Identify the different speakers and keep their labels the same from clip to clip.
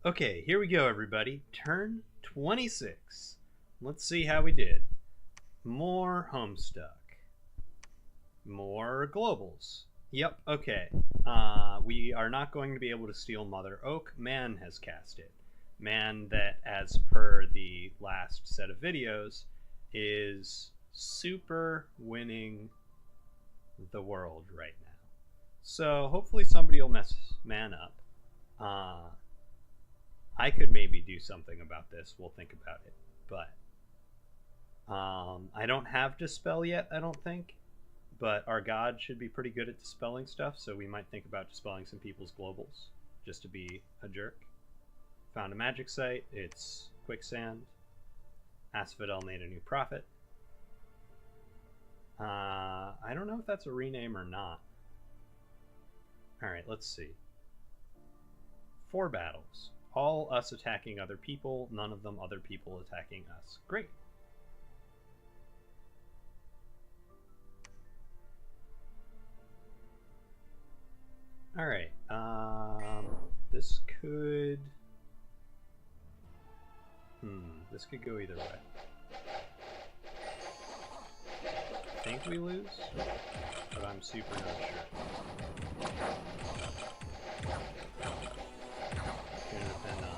Speaker 1: Okay, here we go, everybody. Turn 26. Let's see how we did. More Homestuck. More Globals. Yep, okay. We are not going to be able to steal Mother Oak. Man has cast it. Man that, as per the last set of videos, is super winning the world right now. So hopefully somebody will mess Man up. I could maybe do something about this. We'll think about it. But I don't have Dispel yet, I don't think. But our god should be pretty good at dispelling stuff, so we might think about dispelling some people's globals, just to be a jerk. Found a magic site. It's quicksand. Asphodel made a new prophet. I don't know if that's a rename or not. Alright, let's see. 4 battles. All us attacking other people, none of them other people attacking us. Great. Alright, this could... this could go either way. I think we lose, but I'm super not sure. Gonna depend on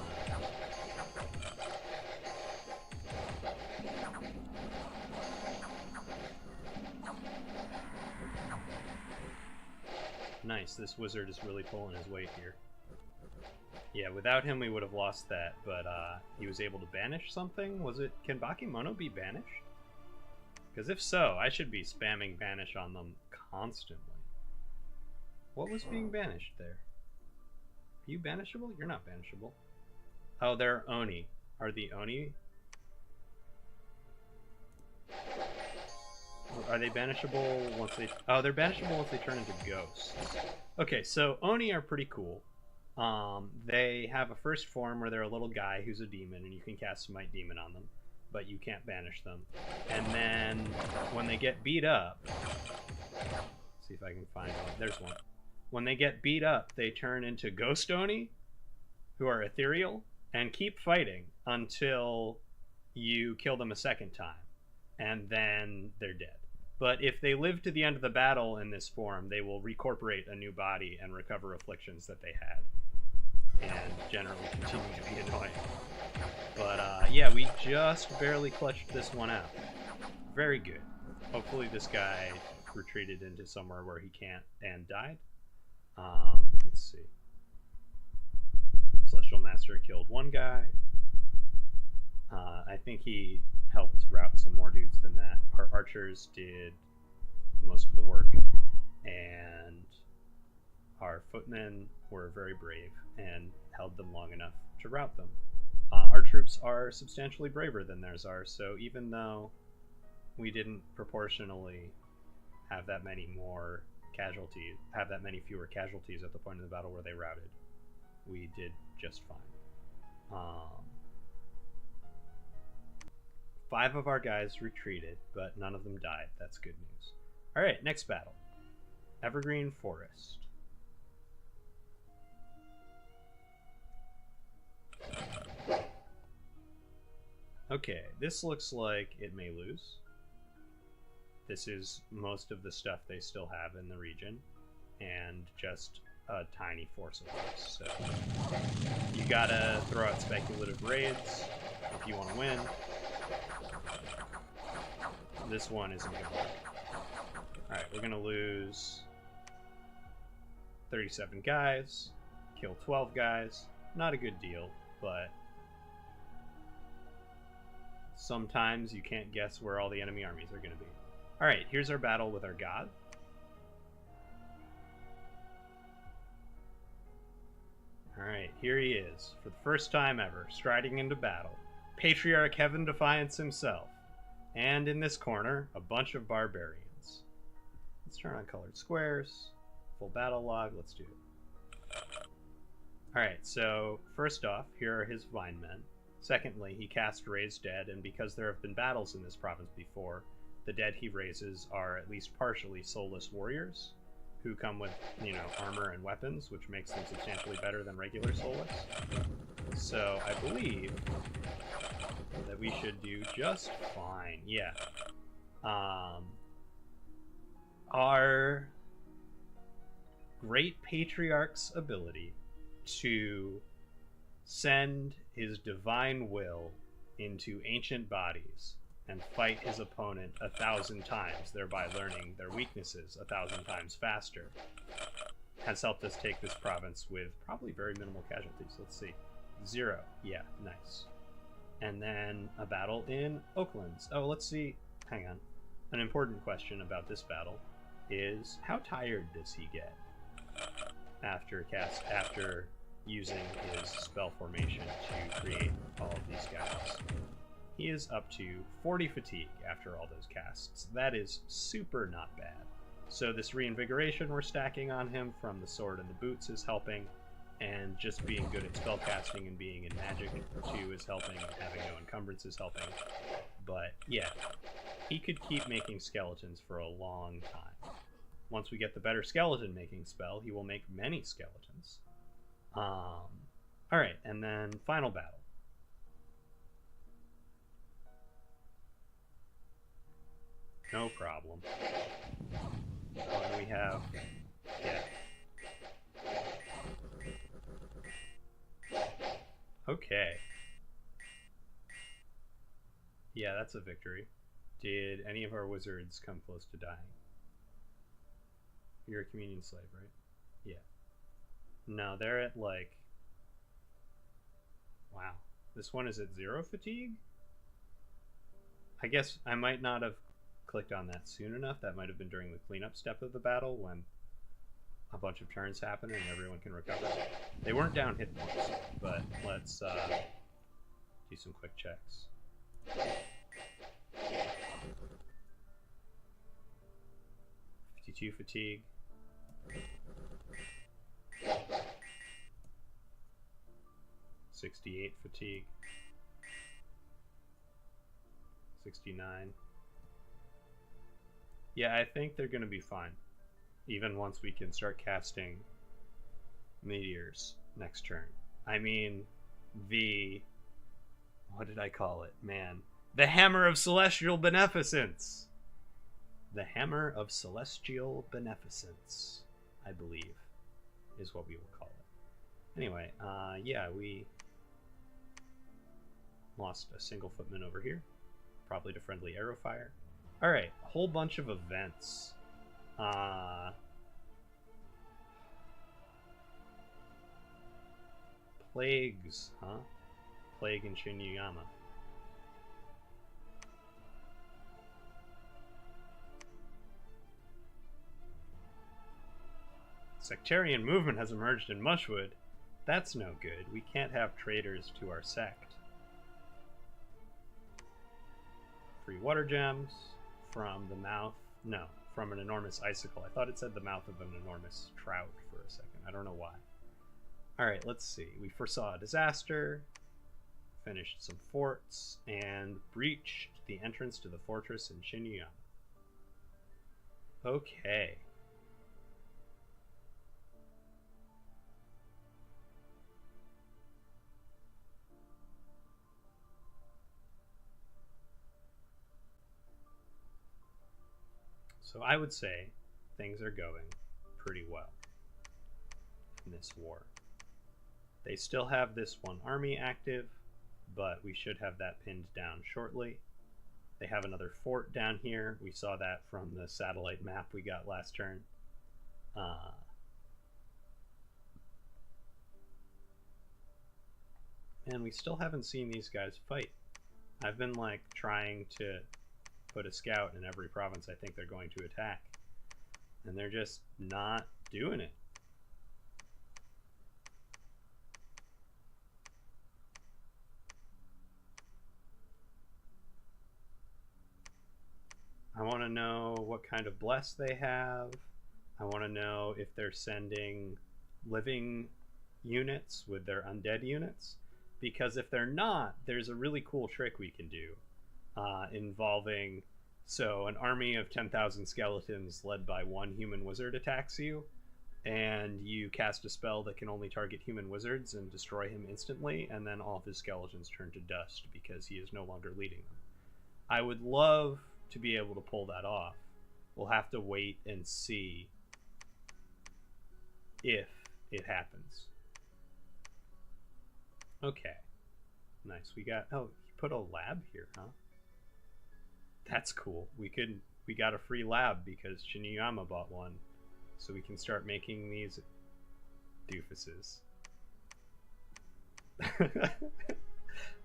Speaker 1: Nice, this wizard is really pulling his weight here. Yeah, without him we would have lost that, but he was able to banish something? Was it... Can Bakemono be banished? Because if so, I should be spamming banish on them constantly. What was being banished there? Are you banishable? You're not banishable. Oh, they're Oni. Are the Oni... Are they banishable once they... Oh, they're banishable once they turn into ghosts. Okay, so Oni are pretty cool. They have a first form where they're a little guy who's a demon, and you can cast Smite Demon on them, but you can't banish them. And then when they get beat up... Let's see if I can find one. There's one. When they get beat up, they turn into Ghost Oni, who are ethereal, and keep fighting until you kill them a second time. And then they're dead. But if they live to the end of the battle in this form, they will recorporate a new body and recover afflictions that they had. And generally continue to be annoying. But yeah, we just barely clutched this one out. Very good. Hopefully this guy retreated into somewhere where he can't and died. Let's see. Celestial Master killed one guy. I think he helped route some more dudes than that. Our archers did most of the work, and our footmen were very brave and held them long enough to rout them. Our troops are substantially braver than theirs are, so even though we didn't proportionally have that many fewer casualties at the point of the battle where they routed, we did just fine. 5 of our guys retreated, but none of them died. That's good news. Alright, next battle. Evergreen Forest. Okay, this looks like it may lose. This is most of the stuff they still have in the region, and just a tiny force of force. So you gotta throw out speculative raids if you want to win. This one isn't going to work. Alright, we're going to lose 37 guys, kill 12 guys. Not a good deal, but sometimes you can't guess where all the enemy armies are going to be. Alright, here's our battle with our god. Alright, here he is, for the first time ever, striding into battle. Patriarch Heaven Defiance himself. And in this corner, a bunch of barbarians. Let's turn on colored squares. Full battle log, let's do it. Alright, so first off, here are his vine men. Secondly, he cast Raise Dead, and because there have been battles in this province before, the dead he raises are at least partially soulless warriors, who come with, armor and weapons, which makes them substantially better than regular soulless. So I believe that we should do just fine. Yeah. Our Great Patriarch's ability to send his divine will into ancient bodies and fight his opponent 1,000 times, thereby learning their weaknesses 1,000 times faster, has helped us take this province with probably very minimal casualties. Let's see. 0. Yeah, nice. And then a battle in Oaklands. Oh, let's see. Hang on. An important question about this battle is, how tired does he get after using his spell formation to create all of these guys? He is up to 40 fatigue after all those casts. That is super not bad. So this reinvigoration we're stacking on him from the sword and the boots is helping, and just being good at spellcasting and being in magic too is helping, and having no encumbrance is helping. But yeah, he could keep making skeletons for a long time. Once we get the better skeleton making spell, he will make many skeletons. Alright, and then final battle. No problem. And we have... yeah. Okay. Yeah, that's a victory. Did any of our wizards come close to dying? You're a communion slave, right? Yeah. No, they're at like... wow. This one is at 0 fatigue? I guess I might not have clicked on that soon enough. That might have been during the cleanup step of the battle when a bunch of turns happen and everyone can recover. They weren't down hit points, but let's do some quick checks. .52 fatigue. .68 fatigue. 69. Yeah, I think they're going to be fine. Even once we can start casting meteors next turn. I mean, what did I call it? Man. The Hammer of Celestial Beneficence! The Hammer of Celestial Beneficence, I believe, is what we will call it. Anyway, yeah, we lost a single footman over here. Probably to friendly arrow fire. Alright, a whole bunch of events. Plagues, huh? Plague in Shinyama. Sectarian movement has emerged in Mushwood. That's no good. We can't have traitors to our sect. Free water gems from the mouth. No, from an enormous icicle. I thought it said the mouth of an enormous trout for a second. I don't know why. Alright, let's see. We foresaw a disaster, finished some forts, and breached the entrance to the fortress in Shinyama. Okay. So I would say things are going pretty well in this war. They still have this one army active, but we should have that pinned down shortly. They have another fort down here. We saw that from the satellite map we got last turn. And we still haven't seen these guys fight. I've been like trying to put a scout in every province I think they're going to attack, and they're just not doing it. I want to know what kind of bless they have. I want to know if they're sending living units with their undead units, because if they're not, there's a really cool trick we can do involving So an army of 10,000 skeletons led by one human wizard attacks you, and you cast a spell that can only target human wizards and destroy him instantly, and then all of his skeletons turn to dust because he is no longer leading them. I would love to be able to pull that off. We'll have to wait and see if it happens. Okay. Nice. We got... Oh, he put a lab here, huh? That's cool. We got a free lab because Shiniyama bought one. So we can start making these doofuses.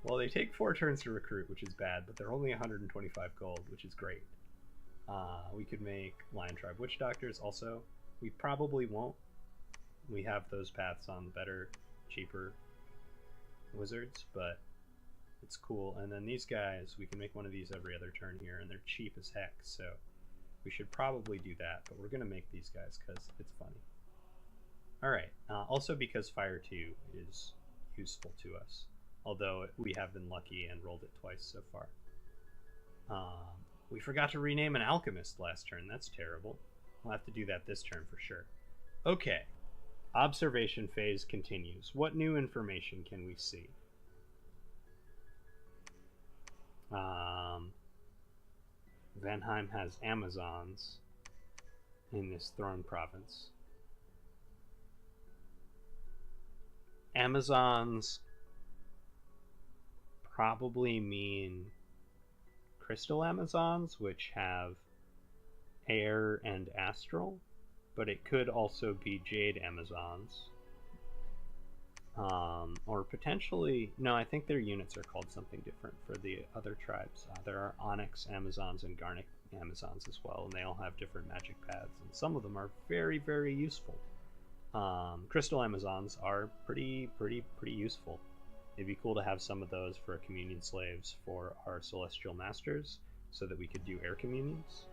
Speaker 1: Well, they take 4 turns to recruit, which is bad, but they're only 125 gold, which is great. We could make Lion Tribe Witch Doctors also. We probably won't. We have those paths on better, cheaper wizards, but it's cool. And then these guys, we can make one of these every other turn here, and they're cheap as heck, so we should probably do that, but we're going to make these guys because it's funny. Alright, also because Fire 2 is useful to us, although we have been lucky and rolled it twice so far. We forgot to rename an alchemist last turn. That's terrible. We'll have to do that this turn for sure. Okay, observation phase continues. What new information can we see? Vanheim has Amazons in this throne province. Amazons probably mean crystal Amazons, which have air and astral, but it could also be jade Amazons. Or potentially, no, I think their units are called something different for the other tribes. There are Onyx Amazons and Garnet Amazons as well, and they all have different magic paths, and some of them are very, very useful. Crystal Amazons are pretty useful. It'd be cool to have some of those for communion slaves for our Celestial Masters, so that we could do air communions.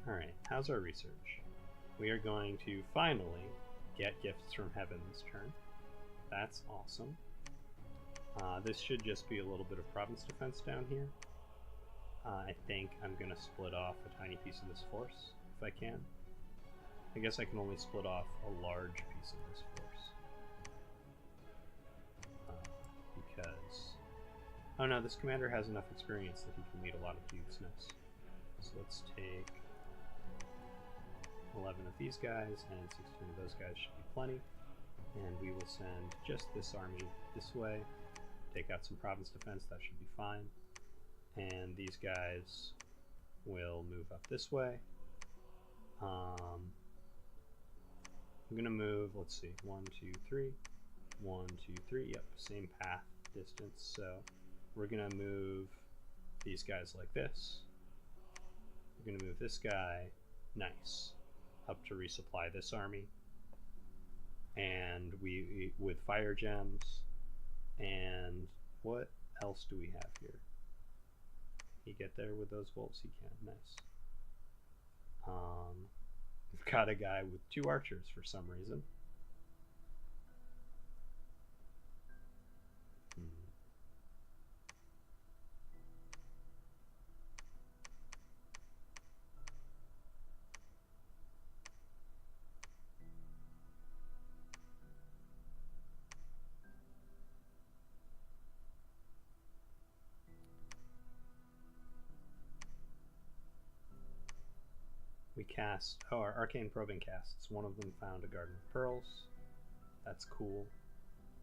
Speaker 1: Alright, how's our research? We are going to finally get gifts from heaven this turn. That's awesome. This should just be a little bit of province defense down here. I think I'm going to split off a tiny piece of this force, if I can. I guess I can only split off a large piece of this force. Because... Oh no, this commander has enough experience that he can lead a lot of dudes' nests. So let's take 11 of these guys, and 16 of those guys should be plenty. And we will send just this army this way. Take out some province defense, that should be fine. And these guys will move up this way. I'm going to move, let's see, 1, 2, 3. 1, 2, 3, yep, same path distance. So we're going to move these guys like this. We're going to move this guy, nice, up to resupply this army. And we with fire gems. And what else do we have here? He get there with those wolves? He can. Nice. We've got a guy with 2 archers for some reason. We cast, oh, our Arcane Probing casts. One of them found a Garden of Pearls. That's cool.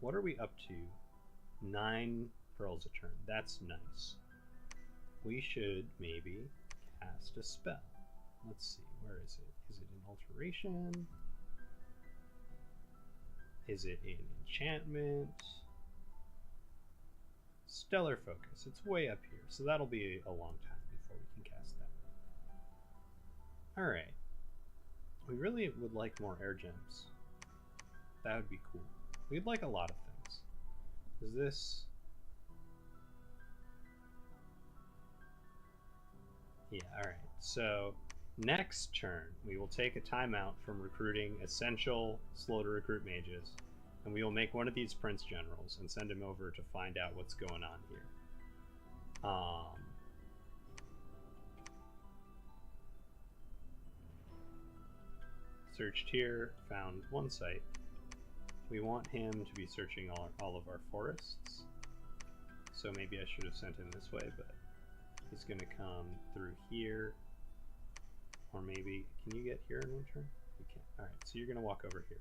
Speaker 1: What are we up to? 9 pearls a turn. That's nice. We should maybe cast a spell. Let's see, where is it? Is it in Alteration? Is it in Enchantment? Stellar Focus. It's way up here, so that'll be a long time before we can cast that. Alright. We really would like more air gems. That would be cool. We'd like a lot of things. Is this... Yeah, alright. So, Next turn, we will take a timeout from recruiting essential slow to recruit mages, and we will make one of these prince generals and send him over to find out what's going on here. Searched here, found one site. We want him to be searching all of our forests, so maybe I should have sent him this way, but he's going to come through here. Or maybe, can you get here in one turn? You can. Alright, so you're going to walk over here.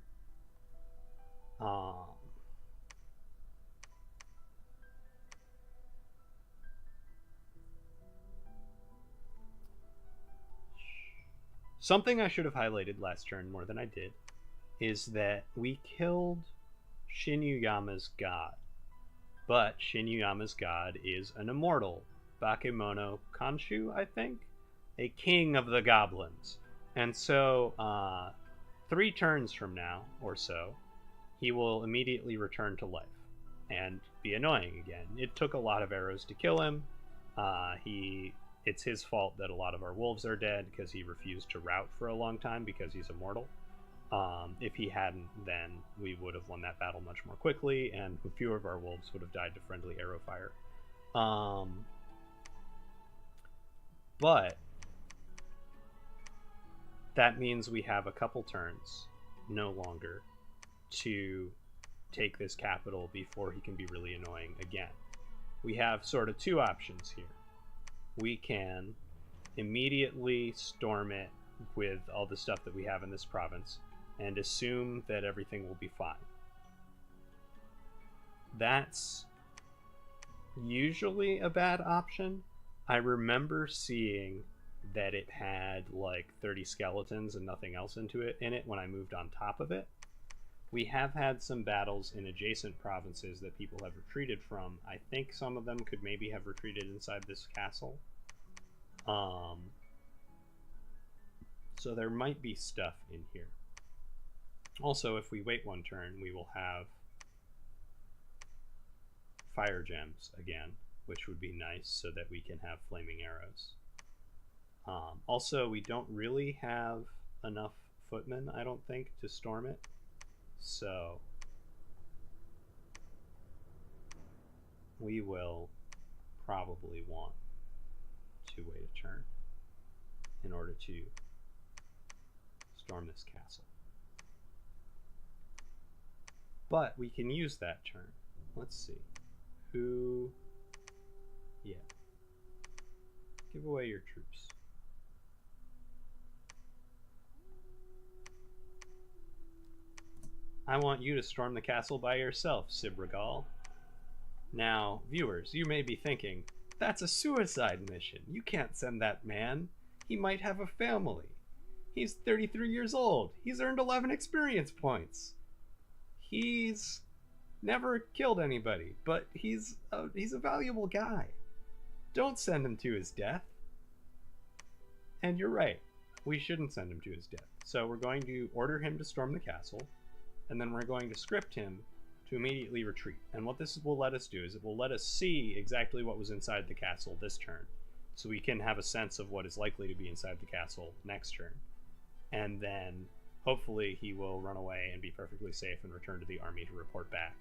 Speaker 1: Something I should have highlighted last turn more than I did is that we killed Shinuyama's god. But Shinuyama's god is an immortal, Bakemono Kanshu, I think? A king of the goblins. And so, 3 turns from now, or so, he will immediately return to life and be annoying again. It took a lot of arrows to kill him. It's his fault that a lot of our wolves are dead because he refused to rout for a long time because he's immortal. If he hadn't, then we would have won that battle much more quickly, and a few of our wolves would have died to friendly arrow fire. But that means we have a couple turns, no longer, to take this capital before he can be really annoying again. We have sort of 2 options here. We can immediately storm it with all the stuff that we have in this province and assume that everything will be fine. That's usually a bad option. I remember seeing that it had like 30 skeletons and nothing else in it when I moved on top of it. We have had some battles in adjacent provinces that people have retreated from. I think some of them could maybe have retreated inside this castle. So there might be stuff in here. Also, if we wait 1 turn, we will have fire gems again, which would be nice so that we can have flaming arrows. Also, we don't really have enough footmen, I don't think, to storm it. So we will probably want to wait a turn in order to storm this castle. But we can use that turn. Let's see. Who? Yeah. Give away your troops. I want you to storm the castle by yourself, Sibragal. Now, viewers, you may be thinking, that's a suicide mission. You can't send that man. He might have a family. He's 33 years old. He's earned 11 experience points. He's never killed anybody, but he's a valuable guy. Don't send him to his death. And you're right. We shouldn't send him to his death. So we're going to order him to storm the castle, and then we're going to script him to immediately retreat. And what this will let us do is it will let us see exactly what was inside the castle this turn, so we can have a sense of what is likely to be inside the castle next turn. And then hopefully he will run away and be perfectly safe and return to the army to report back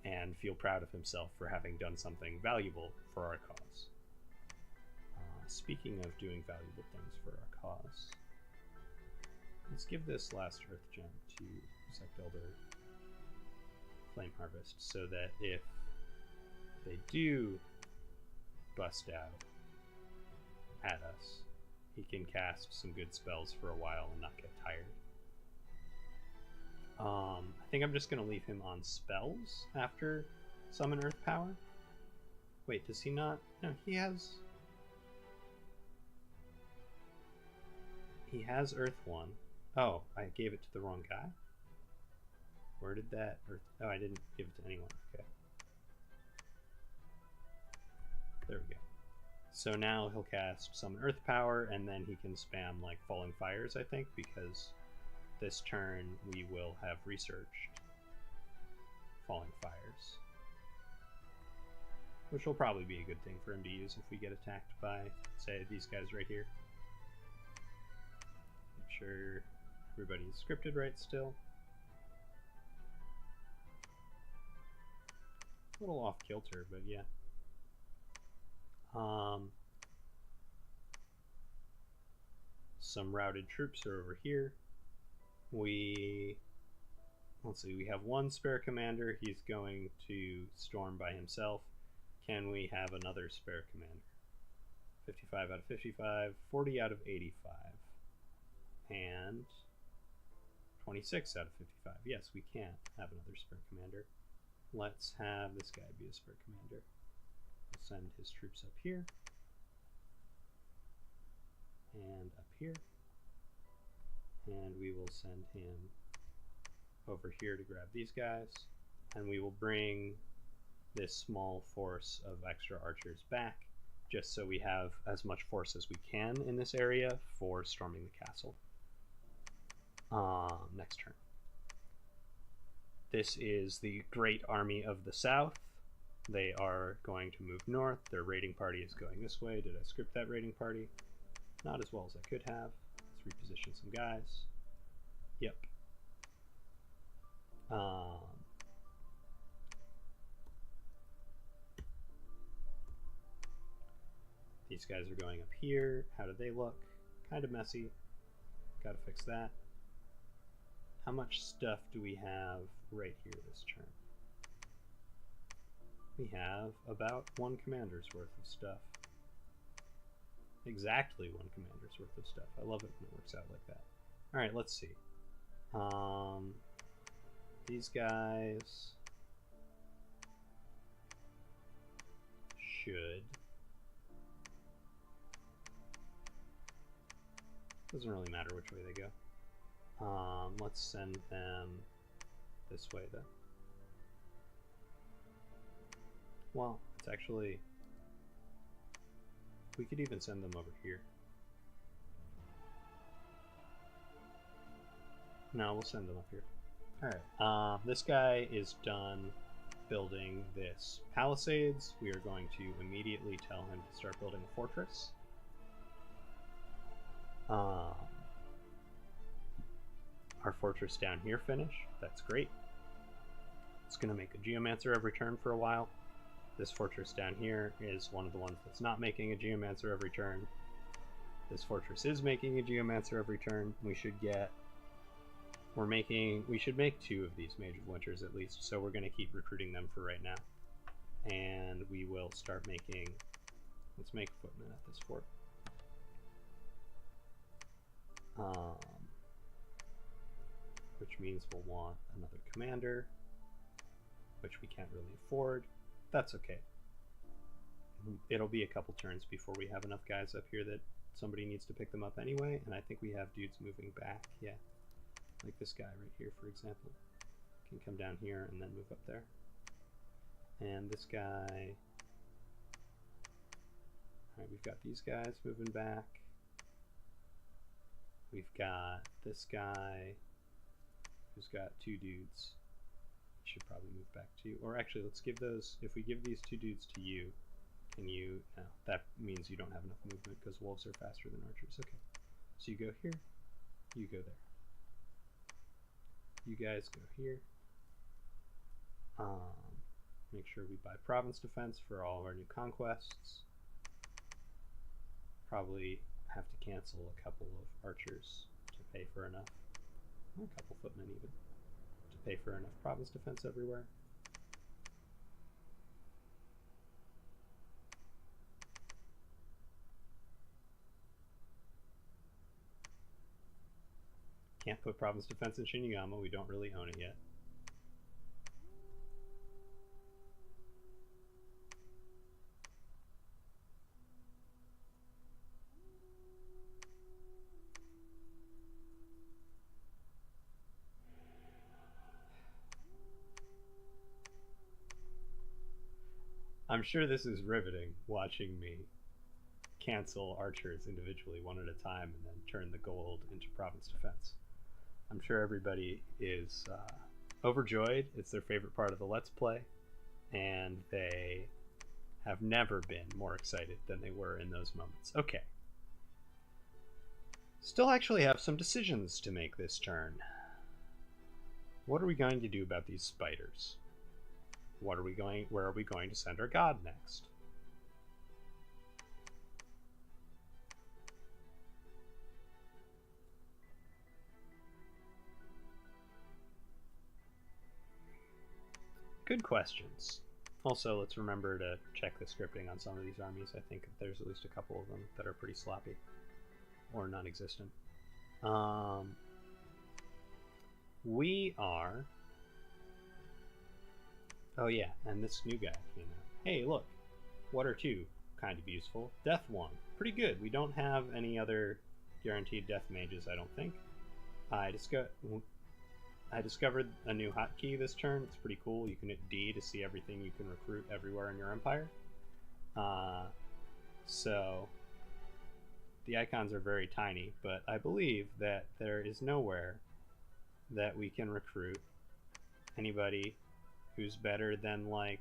Speaker 1: and feel proud of himself for having done something valuable for our cause. Speaking of doing valuable things for our cause, let's give this last Earth Gem to Sect Elder Flame Harvest so that if they do bust out at us, he can cast some good spells for a while and not get tired. I think I'm just going to leave him on spells after Summon Earth Power. Wait, does he not? No, he has Earth 1. Oh, I gave it to the wrong guy? Where did that Earth... Oh, I didn't give it to anyone. Okay. There we go. So now he'll cast Summon Earth Power, and then he can spam, like, Falling Fires, I think, because this turn we will have researched Falling Fires. Which will probably be a good thing for him to use if we get attacked by, say, these guys right here. sure everybody's scripted right still. A little off kilter, but yeah. Some routed troops are over here. Let's see, we have one spare commander. He's going to storm by himself. Can we have another spare commander? 55 out of 55, 40 out of 85, and 26 out of 55. Yes, we can have another spare commander. Let's have this guy be a spare commander. We'll send his troops up here and up here, and we will send him over here to grab these guys, and we will bring this small force of extra archers back just so we have as much force as we can in this area for storming the castle. Next turn. This is the Great Army of the South. They are going to move north. Their raiding party is going this way. Did I script that raiding party? Not as well as I could have. Let's reposition some guys. Yep. These guys are going up here. How do they look? Kind of messy. Gotta fix that. How much stuff do we have right here this turn? We have about one commander's worth of stuff. Exactly one commander's worth of stuff. I love it when it works out like that. Alright, let's see. These guys should... Doesn't really matter which way they go. Let's send them this way though. Well, it's actually... We could even send them over here. No, we'll send them up here. Alright, this guy is done building this palisades. We are going to immediately tell him to start building a fortress. Our fortress down here finished. That's great. It's going to make a geomancer every turn for a while. This fortress down here is one of the ones that's not making a geomancer every turn. This fortress is making a geomancer every turn. We should make 2 of these Mage of Winters at least, so we're going to keep recruiting them for right now. And we will start making... Let's make footmen at this fort. Which means we'll want another commander, which we can't really afford. That's okay. It'll be a couple turns before we have enough guys up here that somebody needs to pick them up anyway, and I think we have dudes moving back, yeah. Like this guy right here, for example. Can come down here and then move up there. And this guy... Alright, we've got these guys moving back. We've got this guy who's got 2 dudes. He should probably move back too. Or actually, let's give those... If we give these 2 dudes to you, can you... No, that means you don't have enough movement because wolves are faster than archers. Okay. So you go here, you go there. You guys go here. Make sure we buy province defense for all of our new conquests. Probably have to cancel a couple of archers to pay for enough. A couple footmen even. To pay for enough province defense everywhere. Can't put province defense in Shinigama, we don't really own it yet. I'm sure this is riveting, watching me cancel archers individually one at a time and then turn the gold into province defense. I'm sure everybody is overjoyed. It's their favorite part of the Let's Play, and they have never been more excited than they were in those moments. Okay. Still actually have some decisions to make this turn. What are we going to do about these spiders? Where are we going to send our god next? Good questions. Also, let's remember to check the scripting on some of these armies. I think there's at least a couple of them that are pretty sloppy or non-existent. We are... Oh yeah, and this new guy came out. Hey, look. Water 2, kind of useful. Death 1, pretty good. We don't have any other guaranteed death mages, I don't think. I discovered a new hotkey this turn. It's pretty cool. You can hit D to see everything you can recruit everywhere in your empire. So the icons are very tiny, but I believe that there is nowhere that we can recruit anybody who's better than like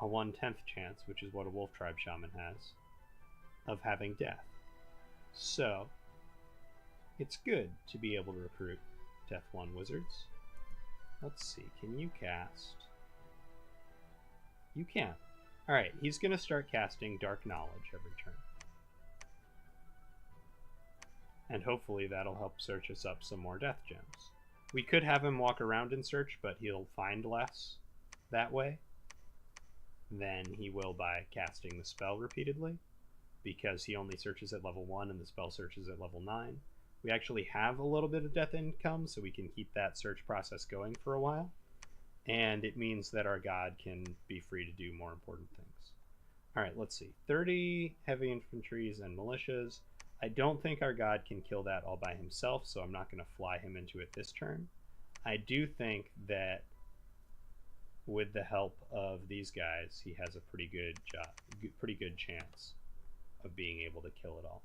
Speaker 1: a 1/10 chance, which is what a wolf tribe shaman has, of having death. So it's good to be able to recruit Death 1 wizards. Let's see, can you cast? You can. Alright, he's going to start casting Dark Knowledge every turn. And hopefully that'll help search us up some more death gems. We could have him walk around and search, but he'll find less that way than he will by casting the spell repeatedly, because he only searches at level 1 and the spell searches at level 9. We actually have a little bit of death income, so we can keep that search process going for a while. And it means that our god can be free to do more important things. Alright, let's see. 30 heavy infantries and militias. I don't think our god can kill that all by himself, so I'm not going to fly him into it this turn. I do think that with the help of these guys, he has a pretty good chance of being able to kill it all.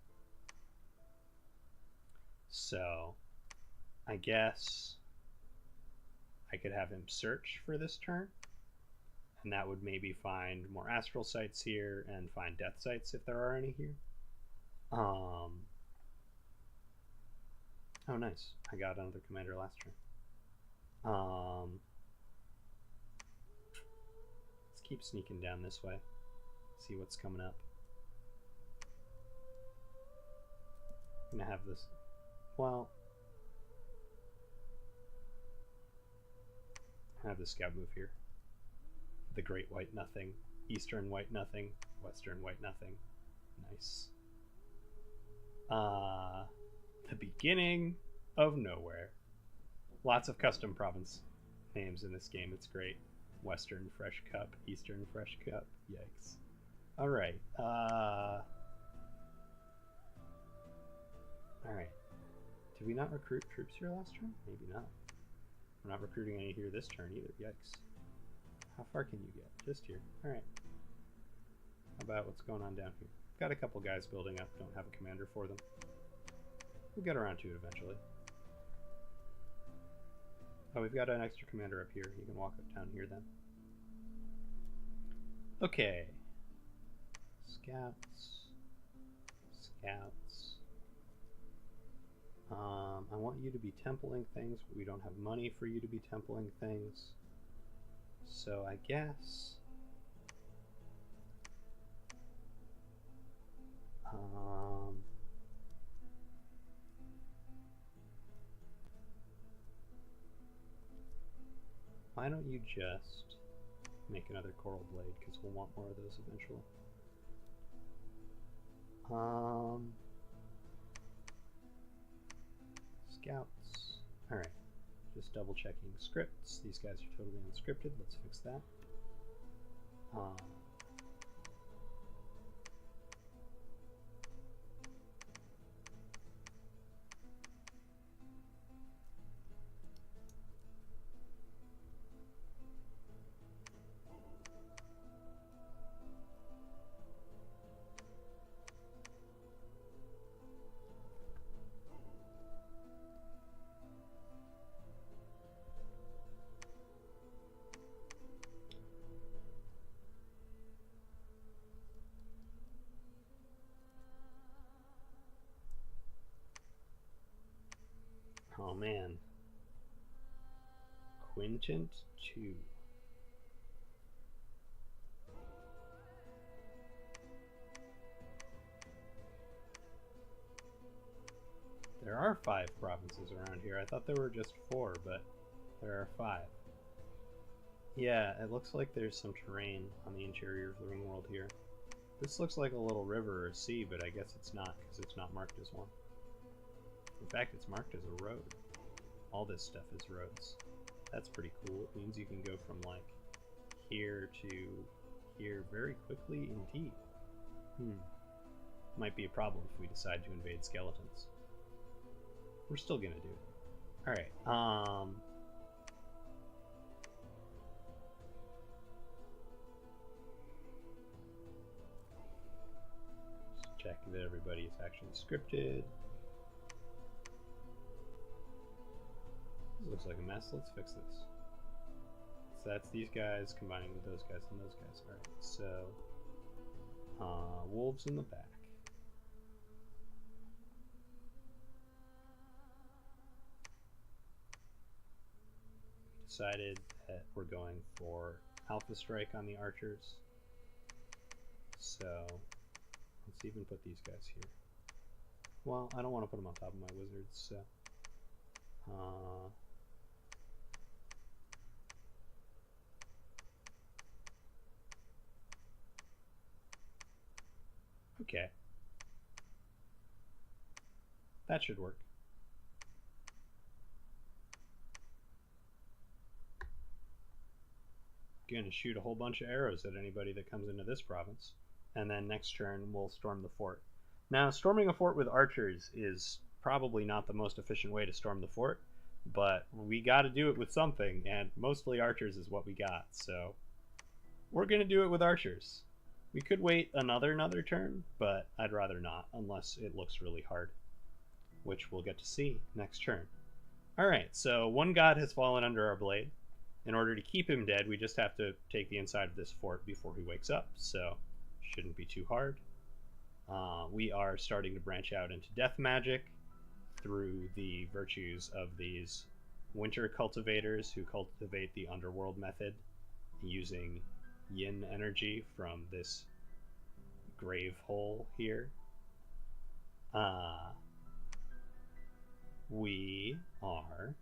Speaker 1: So I guess I could have him search for this turn, and that would maybe find more astral sites here and find death sites if there are any here. Oh nice, I got another commander last turn. Let's keep sneaking down this way, see what's coming up. I'm gonna have this, well, I have the scout move here. The Great White Nothing, Eastern White Nothing, Western White Nothing. Nice. The beginning of nowhere. Lots of custom province names in this game. It's great. Western Fresh Cup, Eastern Fresh Cup. Yikes. Alright. Alright. Did we not recruit troops here last turn? Maybe not. We're not recruiting any here this turn either. Yikes. How far can you get? Just here. Alright. How about what's going on down here? Got a couple guys building up. Don't have a commander for them. We'll get around to it eventually. Oh, we've got an extra commander up here. You can walk up down here then. Okay. Scouts. Scouts. I want you to be templing things, but we don't have money for you to be templing things. So I guess... why don't you just make another coral blade, because we'll want more of those eventually. Scouts. Alright. Just double checking scripts. These guys are totally unscripted. Let's fix that. Oh man. Quintant 2. There are 5 provinces around here. I thought there were just 4, but there are 5. Yeah, it looks like there's some terrain on the interior of the ring world here. This looks like a little river or a sea, but I guess it's not because it's not marked as one. In fact, it's marked as a road. All this stuff is roads. That's pretty cool. It means you can go from like here to here very quickly indeed. Might be a problem if we decide to invade skeletons. We're still gonna do it. Alright, just check that everybody is actually scripted. This looks like a mess. Let's fix this. So that's these guys combining with those guys and those guys. Alright, so wolves in the back. Decided that we're going for Alpha Strike on the archers. So let's even put these guys here. Well, I don't want to put them on top of my wizards, so okay. That should work. Gonna shoot a whole bunch of arrows at anybody that comes into this province, and then next turn we'll storm the fort. Now, storming a fort with archers is probably not the most efficient way to storm the fort, but we got to do it with something, and mostly archers is what we got, so we're gonna do it with archers. We could wait another turn, but I'd rather not, unless it looks really hard, which we'll get to see next turn. Alright, so one god has fallen under our blade. In order to keep him dead, we just have to take the inside of this fort before he wakes up, so shouldn't be too hard. We are starting to branch out into death magic through the virtues of these winter cultivators who cultivate the underworld method using yin energy from this grave hole here. We are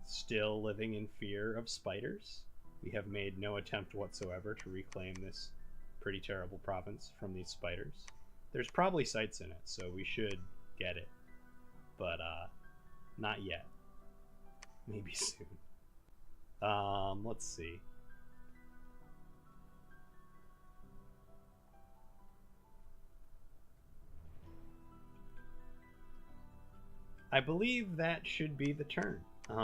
Speaker 1: still living in fear of spiders. We have made no attempt whatsoever to reclaim this pretty terrible province from these spiders. There's probably sites in it, so we should get it. But, not yet. Maybe soon. Let's see. I believe that should be the turn. We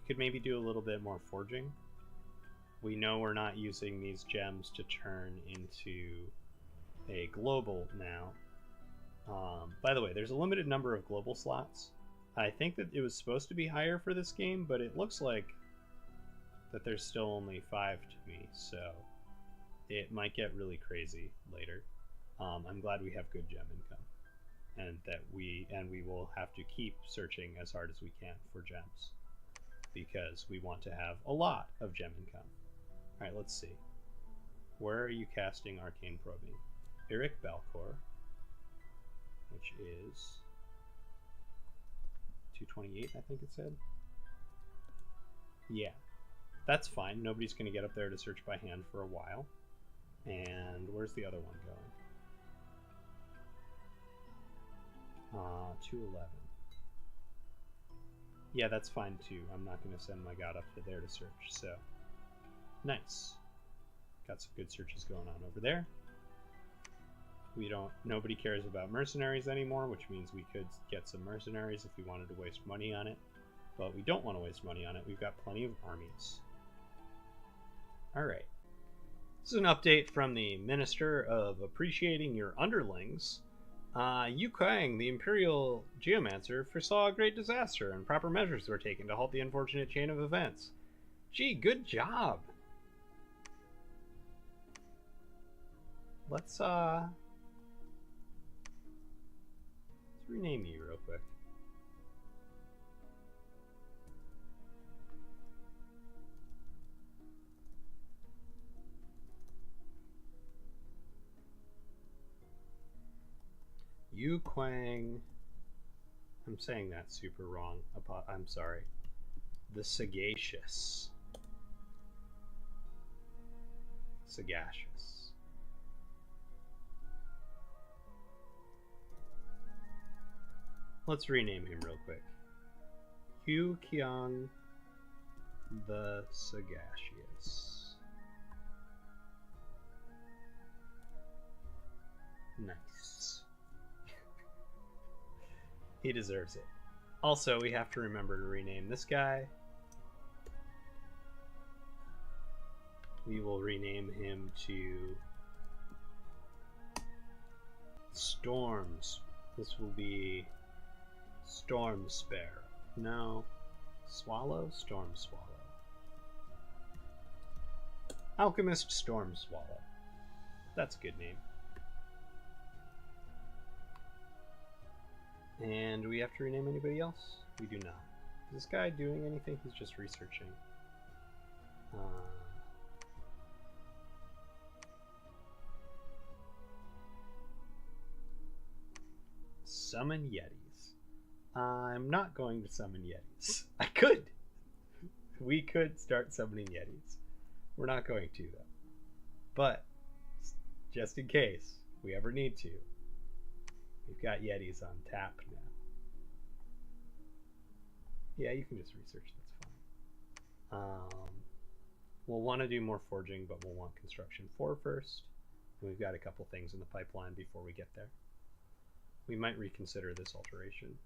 Speaker 1: could maybe do a little bit more forging. We know we're not using these gems to turn into a global now. By the way, there's a limited number of global slots. I think that it was supposed to be higher for this game, but it looks like that there's still only 5 to me, so it might get really crazy later. I'm glad we have good gem income. And that we will have to keep searching as hard as we can for gems, because we want to have a lot of gem income. All right, let's see. Where are you casting Arcane Probing? Eric Balcor, which is 228, I think it said. Yeah, that's fine. Nobody's going to get up there to search by hand for a while. And where's the other one going? 211. Yeah, that's fine too. I'm not going to send my god up to there to search, so nice. Got some good searches going on over there. Nobody cares about mercenaries anymore, which means we could get some mercenaries if we wanted to waste money on it. But we don't want to waste money on it. We've got plenty of armies. Alright. This is an update from the Minister of Appreciating Your Underlings. Yu Kang, the Imperial Geomancer, foresaw a great disaster, and proper measures were taken to halt the unfortunate chain of events. Gee, good job! Let's rename you real quick. Yu Quang. I'm saying that super wrong. I'm sorry. The Sagacious. Sagacious. Let's rename him real quick. Yu Qiang the Sagacious. Nice. He deserves it. Also, we have to remember to rename this guy. We will rename him to Storms. This will be Storm Sparrow. No. Swallow? Storm Swallow. Alchemist Storm Swallow. That's a good name. And do we have to rename anybody else? We do not. Is this guy doing anything? He's just researching. Summon Yetis. I'm not going to summon Yetis. I could. We could start summoning Yetis. We're not going to, though. But, just in case we ever need to, we've got Yetis on tap now. Yeah, you can just research, that's fine. We'll want to do more forging, but we'll want construction 4 first. And we've got a couple things in the pipeline before we get there. We might reconsider this alteration.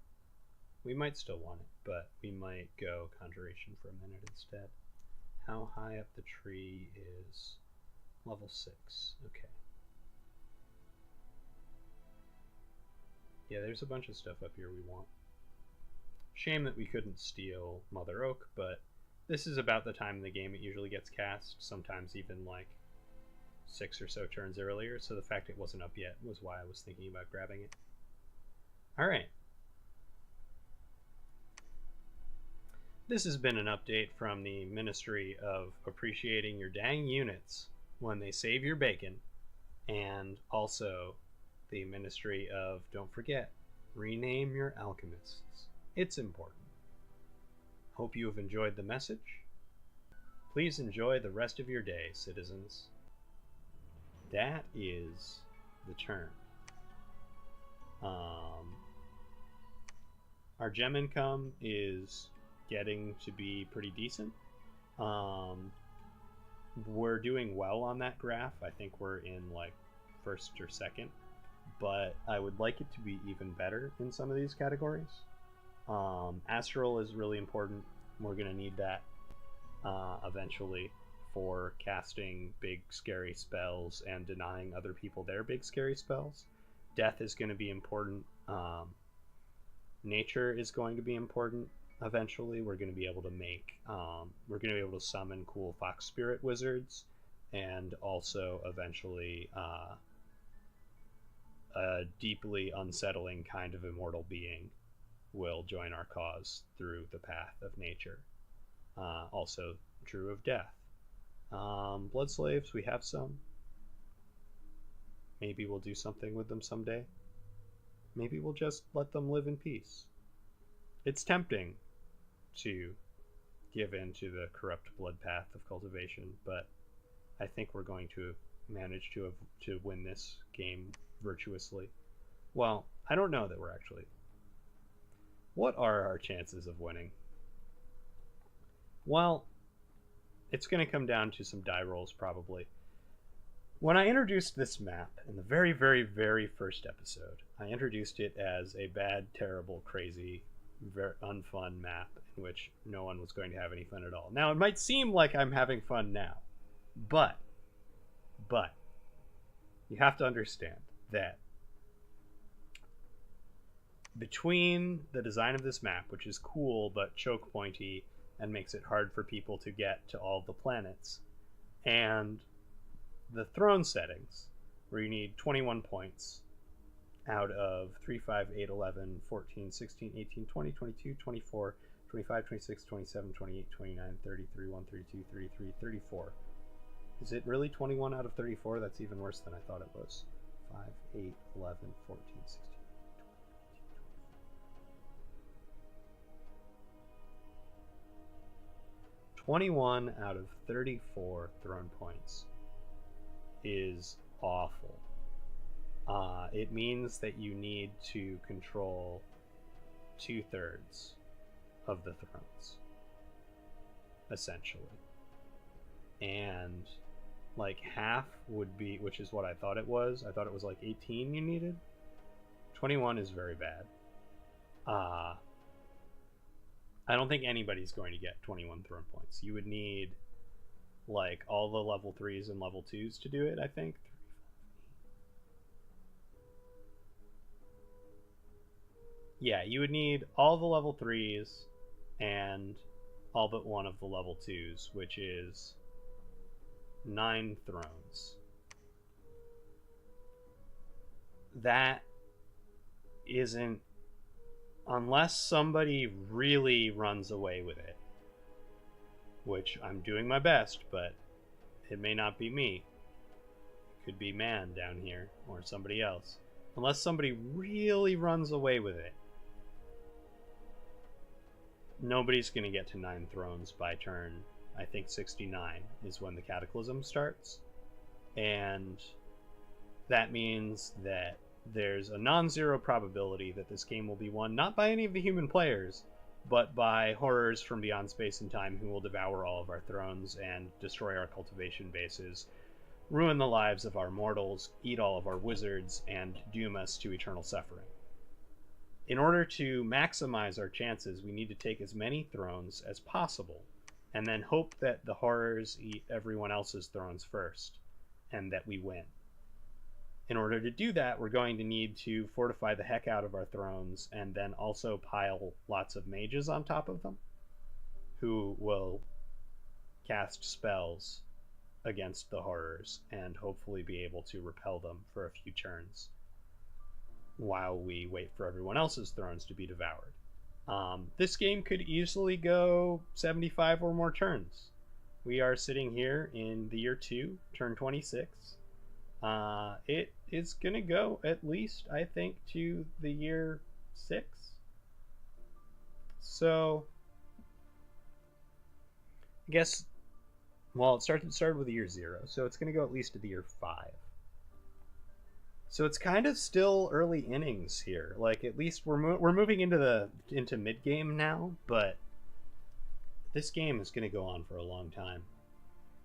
Speaker 1: We might still want it, but we might go conjuration for a minute instead. How high up the tree is level 6? Okay. Yeah, there's a bunch of stuff up here we want. Shame that we couldn't steal Mother Oak, but this is about the time in the game it usually gets cast, sometimes even like 6 or so turns earlier, so the fact it wasn't up yet was why I was thinking about grabbing it. Alright. This has been an update from the Ministry of Appreciating Your Dang Units when they save your bacon, and also the Ministry of, don't forget, rename your alchemists. It's important. Hope you have enjoyed the message. Please enjoy the rest of your day, citizens. That is the turn. Our gem income is getting to be pretty decent. We're doing well on that graph. I think we're in like first or second, but I would like it to be even better in some of these categories. Astral is really important. We're going to need that eventually for casting big scary spells and denying other people their big scary spells. Death is going to be important. Nature is going to be important. Eventually, we're going to be able to make, we're going to be able to summon cool fox spirit wizards, and also eventually a deeply unsettling kind of immortal being will join our cause through the path of nature. Also true of death. Blood slaves, we have some. Maybe we'll do something with them someday. Maybe we'll just let them live in peace. It's tempting to give in to the corrupt blood path of cultivation, but I think we're going to manage to win this game virtuously. Well, I don't know that we're actually. What are our chances of winning? Well, it's going to come down to some die rolls probably. When I introduced this map in the very, very, very first episode, I introduced it as a bad, terrible, crazy, very unfun map in which no one was going to have any fun at all. Now, it might seem like I'm having fun now, but you have to understand that between the design of this map, which is cool but choke pointy and makes it hard for people to get to all the planets, and the throne settings, where you need 21 points out of 3, 5, 8, 11, 14, 16, 18, 20, 22, 24, 25, 26, 27, 28, 29, 30, 31, 32, 33, 34. Is it really 21 out of 34? That's even worse than I thought it was. 5, 8, 11, 14, 16. 21 out of 34 throne points is awful. It means that you need to control 2/3 of the thrones, essentially. And like half would be, which is what I thought it was. I thought it was like 18 you needed. 21 is very bad. I don't think anybody's going to get 21 throne points. You would need like all the level 3s and level 2s to do it, I think. Yeah, you would need all the level 3s and all but one of the level 2s, which is 9 thrones. That isn't, unless somebody really runs away with it, which I'm doing my best, but it may not be me. It could be man down here or somebody else. Unless somebody really runs away with it, nobody's going to get to 9 thrones by turn, I think 69 is when the Cataclysm starts. And that means that there's a non-zero probability that this game will be won not by any of the human players, but by horrors from beyond space and time who will devour all of our thrones and destroy our cultivation bases, ruin the lives of our mortals, eat all of our wizards, and doom us to eternal suffering. In order to maximize our chances, we need to take as many thrones as possible, and then hope that the horrors eat everyone else's thrones first, and that we win. In order to do that, we're going to need to fortify the heck out of our thrones, and then also pile lots of mages on top of them, who will cast spells against the horrors, and hopefully be able to repel them for a few turns, while we wait for everyone else's thrones to be devoured. This game could easily go 75 or more turns. We are sitting here in the year 2, turn 26. It is going to go at least, I think, to the year 6. So, I guess, well, it started with the year 0, so it's going to go at least to the year 5. So it's kind of still early innings here. Like, at least we're moving into mid game now, but this game is going to go on for a long time.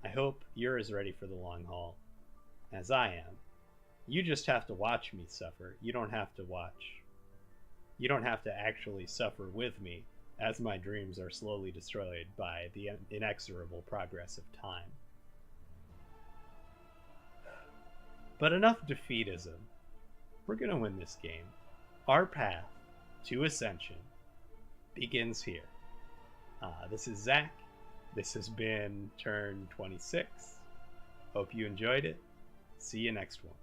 Speaker 1: I hope you're as ready for the long haul as I am. You just have to watch me suffer. You don't have to watch. You don't have to actually suffer with me as my dreams are slowly destroyed by the inexorable progress of time. But enough defeatism. We're going to win this game. Our path to Ascension begins here. This is Zach. This has been turn 26. Hope you enjoyed it. See you next one.